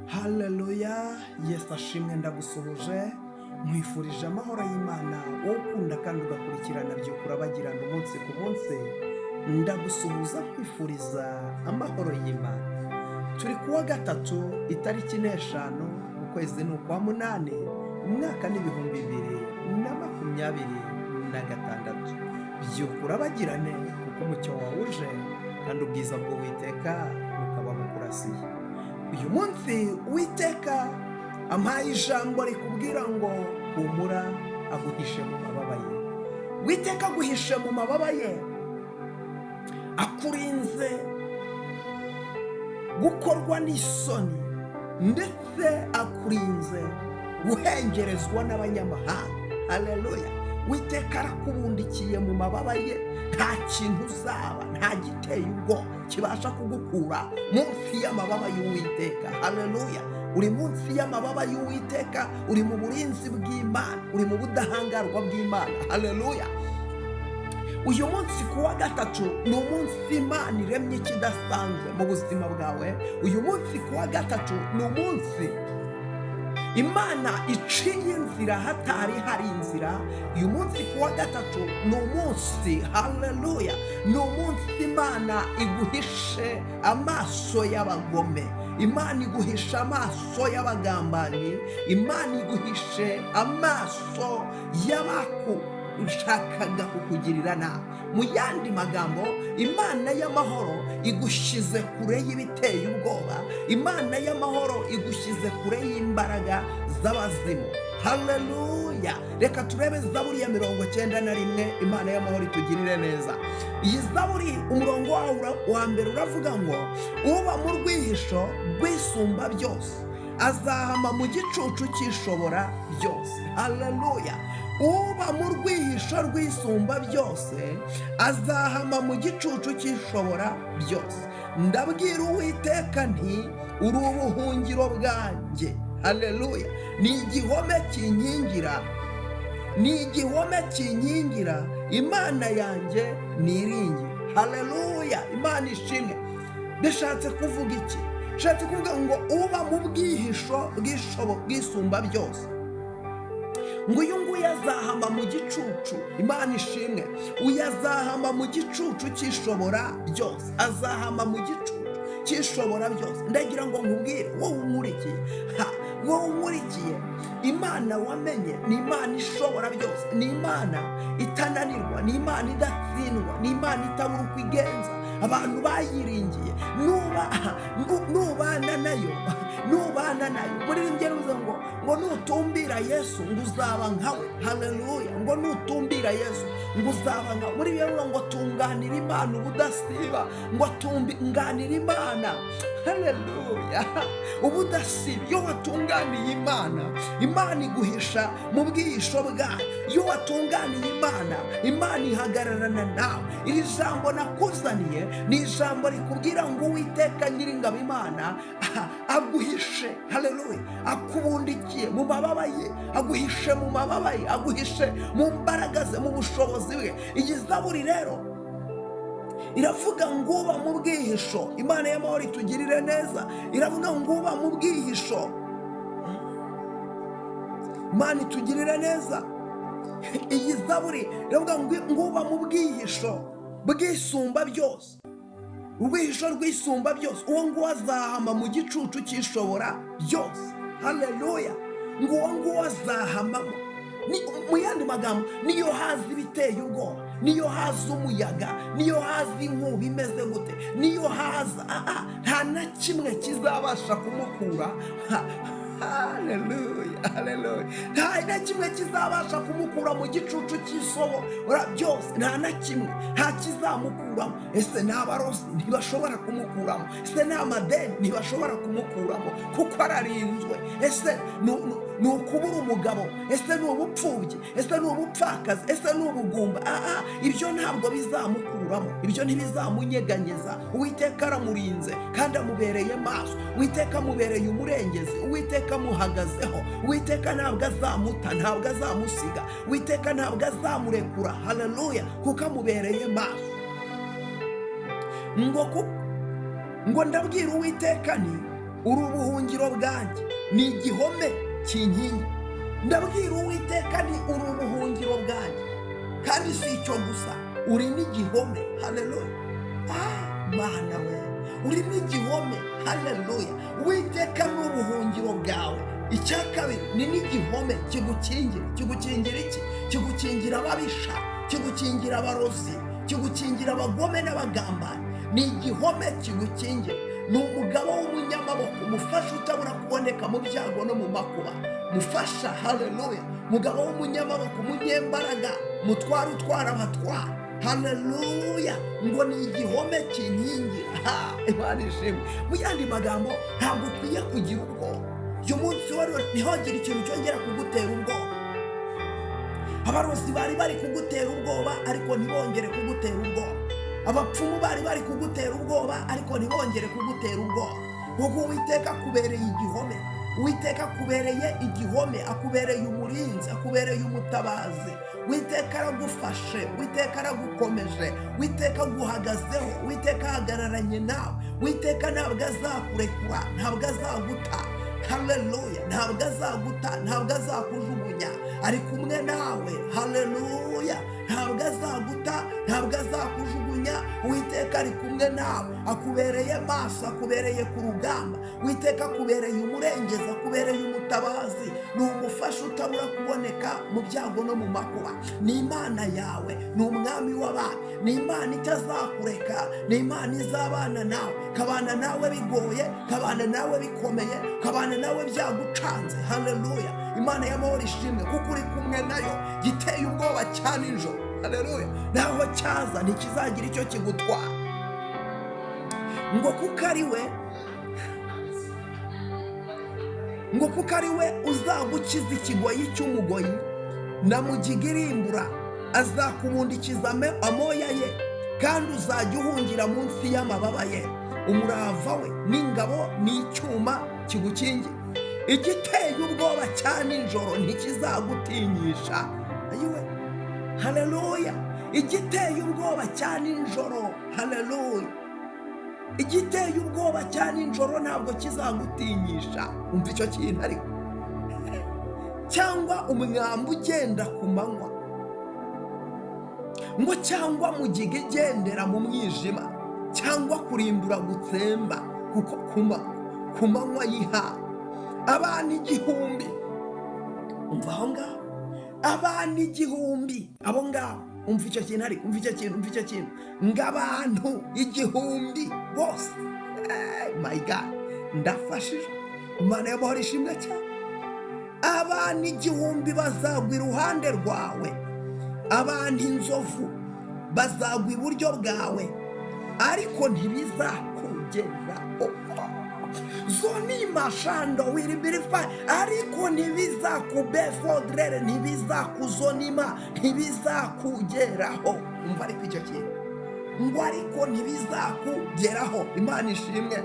Haleluya, Yesu ashimwe, ndagusuhuje nkwifurije amahoro y'Imana, wowe ukunda kandi ugakurikirana byo kurabagirana umunsi ku munsi. Ndagusuhuza nkwifuriza amahoro y'Imana. Turi kuwa gatatu itariki 5 ukwezi ni ukwa munani, umwaka ni 2026. Byo kurabagirane kuko umucyo wawuje kandi ubwiza bw'Uwiteka bukaba bukurasiye. Uyu munsi Uwiteka ampaye ijambo rikubwira ngo humura, aguhishe mu mababa ye. Uwiteka aguhishe mu mababa ye, akurinze gukorwa n'isoni, ndetse akurinze guhengerezwa n'abanyamahanga. Haleluya. Uwiteka arakubundikiye mu mababa ye, nta kintu uzaba, nta giteye ubwoba kibasha kugukura munsi y'amababa y'Uwiteka. Haleluya. Uri munsi y'amababa y'Uwiteka, uri mu burinzi bw'Imana, uri mu budahangarwa bw'Imana. Haleluya. Uyu munsi kuwa gatatu ni umunsi Imana iremye ikidasanzwe mu buzima bwawe. Uyu munsi kuwa gatatu ni umunsi Imana iciye inzira hatari hari inzira. Uyu munsi kuwa gatatu ni umunsi, haleluya, ni umunsi Imana iguhishe amaso y'abagome, Imana iguhishe amaso y'abagambanyi, Imana iguhishe amaso y'abakushakaga kukugirira nabi. Mu yandi magambo, Imana y'amahoro igushyize kure y'ibiteye ubwoba, Imana y'amahoro igushyize kure y'imbaraga z'abazimu. Haleluya. Reka turebe Zaburi ya 91. Imana y'amahoro itugirire neza. Iyi Zaburi umurongo wa mbere uravuga ngo uba mu rwihisho rwisumba byose azahama mu gicucu cy'ishobora byose. Haleluya. Uba mu rwihisho rwisumba byose azahama mu gicucu cy'ishobora byose. Ndabwira Uwiteka nti uri ubuhungiro bwanjye. Haleluya. Ni igihome kinkingira, Imana yanjye niringiye. Haleluya. Imana ishimwe. Bishatse kuvuga iki? Bishatse kuvuga ngo uba mu bwihisho bwisumba byose, ngo uyu nguyu azahama mu gicucu. Imana ishimwe. Uyu azahama mu gicucu cy'ishobora byose, azahama mu gicucu cy'ishobora byose. Ndagira ngo nkubwire wowe unkurikiye, Imana wamenye ni Imana ishobora byose, ni Imana itananirwa, ni Imana idatsindwa, ni Imana itabura uko igenza. Abantu bayiringiye, nubana nayo muri ngero ngo nutumbira Yesu ngo uzaba nkawe. Haleluya. Ngo nutumbira Yesu ngo uzaba nkawe. Muri ngero ngo tunganira Imana ubudasiba, ngo tunganira Imana. Haleluya. Ubudasiba. Iyo watunganiye Imana, Imana iguhisha mu bwihisho bwayo. Iyo watunganiye Imana, Imana ihagararana nawe. Iri jambo nakuzaniye ni ijambo rikubwira ngo Uwiteka Nyiringabo Imana aguhishe. Haleluya. Akubundikiye mu mababa ye, aguhishe mu mababa ye, aguhishe mu mbaraga ze, mu bushobozi bwe. Iyi Zaburi rero iravuga ngo uba mu bwihisho. Imana y'amahoro itugirire neza. Iravuga ngo uba mu bwihisho. Imana itugirire neza. Iyi Zaburi iravuga ngo uba mu bwihisho bwisumba byose, ubwihisho rwisumba byose. Uwo nguwo azahama mu gicucu cy'ishobora byose. Haleluya. ngo uwo nguwo azahamamo. Mu yandi magambo, niyo haza ibiteye ubwoba, niyo haza umuyaga, niyo haza inkuba imeze gute, niyo haza nta na kimwe kizabasha kumukura. Haleluya. Haleluya. Nta na kimwe kizabasha kumukura mu gicucu cy'ishobora byose. Nta na kimwe, nta kizamukuramo. Ese n'abarozi ntibashobora kumukuramo, ese n'amadeni ntibashobora kumukuramo, kuko ararinzwe. Ese ni ukubura umugabo, ese ni ubupfubyi, ese ni ubupfakazi, ese ni ubugumba. Ibyo ntabwo bizamukuramo, ibyo ntibizamunyeganyeza. Uwiteka aramurinze kandi amubereye maso. Uwiteka amubereye umurengezi. Uwiteka amuhagazeho. Uwiteka ntabwo azamuta, ntabwo azamusiga. Uwiteka ntabwo azamurekura. Haleluya. Kuko amubereye maso. Ngo ndabwira Uwiteka nti uri ubuhungiro bwanjye, ni igihome kinkingi. Ndabwira Uwiteka ni uri ubuhungiro bwanjye, kandi si icyo gusa, uri n'igihome. Haleluya. Mana we, uri n'igihome. Haleluya. Uwiteka ni ubuhungiro bwawe. Icya kabiri, ni n'igihome kigukingira. Kigukingira iki? Kigukingira ababisha, kigukingira abarozi, kigukingira abagome n'abagambanyi. Ni igihome kigukingira. Ni umugabo w'umunyamaboko, umufasha utabura kuboneka mu byago no mu makuba. Mufasha. Haleluya. Mugabo w'umunyamaboko, umunyembaraga, mutwara utwara abatwara. Haleluya. Ngo ni igihome kinkingira. Imana ishimwe. Mu yandi magambo, ntabwo ukwiye kugira ubwoba. Uyu munsi wari ntihogire ikintu cyongera kugutera ubwoba. Abarozi bari kugutera ubwoba, ariko ntibongere kugutera ubwoba. Abapfumu bari kugutera ubwoba, ariko ntibongere kugutera ubwoba. Kuko Uwiteka akubereye igihome. Uwiteka akubereye igihome, akubereye umurinzi, akubereye umutabazi. Uwiteka aragufashe, Uwiteka aragukomeje, Uwiteka aguhagazeho, Uwiteka ahagararanye nawe. Uwiteka ntabwo azakurekura, ntabwo azaguta. Haleluya. Ntabwo azaguta, ntabwo azakujugunya, ari kumwe nawe. Haleluya. Ntabwo azaguta, ntabwo azakujugunya. Uwiteka ari kumwe nawe, akubereye maso, akubereye ku rugamba. Uwiteka akubereye umurengezi, akubereye umutabazi. Ni umufasha utabura kuboneka mu byago no mu makuba. Ni Imana yawe, ni umwami w'abami, ni Imana itazakureka, ni Imana izabana nawe, kabana nawe bigoye, kabana nawe bikomeye, kabana nawe byagucanze. Haleluya. Imana y'amahoro ishimwe, kuko uri kumwe nayo. Giteye ubwoba cyane nijoro. Haleluya. Naho cyaza ntikizagira icyo kigutwara. Ngo kuko ari we uzagukiza ikigoyi cy'umugoyi na mugiga irimbura, azakubundikiza amoya ye, kandi uzajya uhungira munsi y'amababa ye. Umurava we n'ingabo n'icyuma kigukingira. Igiteye ubwoba cya nijoro ntikizagutinyisha. Ayiwe. Haleluya. Igiteye ubwoba cya nijoro. Haleluya. Igiteye ubwoba cya nijoro ntabwo kizagutinyisha. Umva icyo kintu ariko. Cyangwa umwambi ugenda ku manywa, ngo cyangwa mugiga igendera mu mwijima, cyangwa kurimbura gutsemba kuko ku manywa y'ihangu. Abana igihumbi. Umva aho ngaho. Abana igihumbi. Abo ngaho. Umva icyo kintu ariko. Umva icyo kintu. Ng'abantu igihumbi bose. My God. Ndafashije. Imana y'amahoro ishimwe cyane. Abana igihumbi bazagwa iruhande rwawe. Abana inzovu bazagwa iburyo bwawe, ariko ntibizakugeraho. Zoni mashando wiribirifa, ariko ntibizakubefodrere, ntibizakuzonima, ntibizakugeraho. Umva ariko icyo kintu. Ngo ariko ntibizakugeraho. Imana ishimwe.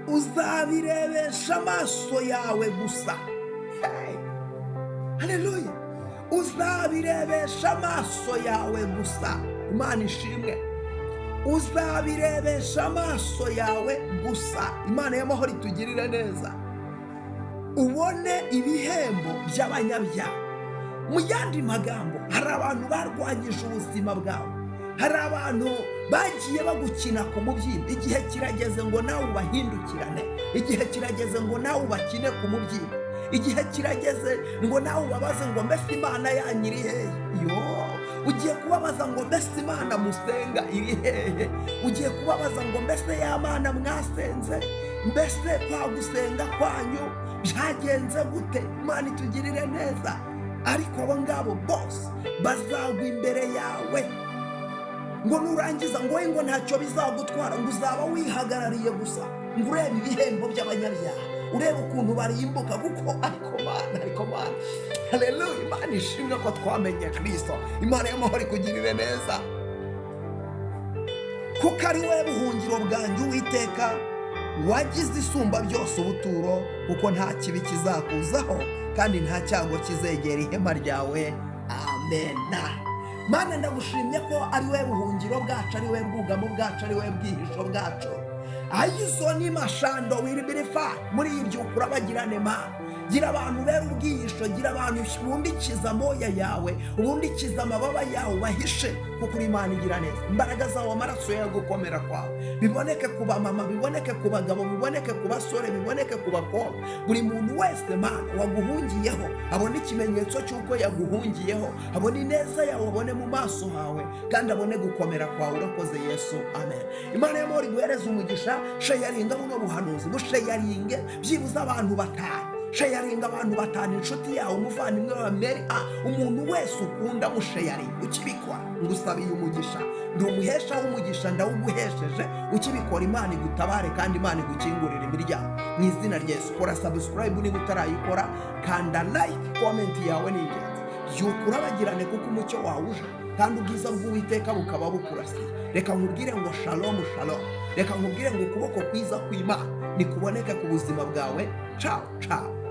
Uzabirebesha amaso yawe gusa. Haleluya. Uzabirebesha amaso yawe gusa. Imana ishimwe. Uzabirebesha amaso yawe gusa. Imana y'amahoro itugirire neza. Ubone ibihembo by'abanyabyaha. Mu yandi magambo, hari abantu barwanyije ubuzima bwawe. Hari abantu bagiye bagukina ku mubyimba. Igihe kirageze ngo nawe ubahindukirane. Igihe kirageze ngo nawe ubakine ku mubyimba. Igihe kirageze ngo nawe ubabaze ngo mbese Imana yanyu iri hehe? Ugiye kubabaza ngo mbese Imana musenga iri hehe? Ugiye kubabaza ngo mbese ya Mana mwasenze, mbese kwa gusenga kwanyu byagenze gute? Imana itugirire neza. Ariko abo ngabo bose bazagwa imbere yawe. Ngo nurangiza ngo ntacyo bizagutwara, ngo uzaba wihagarariye gusa, ngo urebe ibihembo by'abanyabyaha, urebe ukuntu barimbuka. Kuko ariko Mana. Haleluya. Imana ishimwe ko twamenye Kristo. Imana y'amahoro ikugirire neza. Kuko ari we buhungiro bwanjye Uwiteka, wagize isumba byose ubuturo, kuko nta kibi kizakuzaho, kandi nta cyago kizegera ihema ryawe. Amen. Mana ndagushimye ko ari we buhungiro bwacu, ari we bwugamo bwacu, ari we bwihisho bwacu. ayizo ni mashando wiribirifa muri iryo kurabagirane Mana. Gira abantu bera ubwihisho, gira abantu bundikiza amoya yawe, ubundikiza amababa yawe bahishe, kuko uri Imana igira neza. Imbaraga zawe, amaraso yawe, gukomera kwawe biboneke ku bamama, biboneke ku bagabo, biboneke ku basore, biboneke ku bakobwa. Buri muntu wese Mana waguhungiyeho abone ikimenyetso cy'uko yaguhungiyeho, abone ineza yawe, abone mu maso hawe, kandi abone gukomera kwawe. Urakoze Yesu, amen. Imana y'amahoro iguhereze umugisha. Shayaringa buno buhanuzi, bushayaringe byibuze abantu batanu. Shayaringa abantu batanu, inshuti yawe, umuvandimwe wa Mary, umuntu wese ukunda mushayaringa. Ukibikora ngusabiye umugisha, ndi umuhesha w'umugisha, ndawuguhesheje. Ukibikora Imana igutabare kandi Imana igukingurire imiryango mu izina rya Yesu. Kora subscribe niba utarayikora, kanda like, comment yawe ni ingenzi. Yuko urabagirane kuko umucyo wawe uje kandi ubwiza bw'Uwiteka bukaba bukurasiye. Reka nkubwire ngo shalom shalom. Reka nkubwire ngo ukuboko kwiza kw'Imana nikuboneke ku buzima bwawe. Ciao ciao.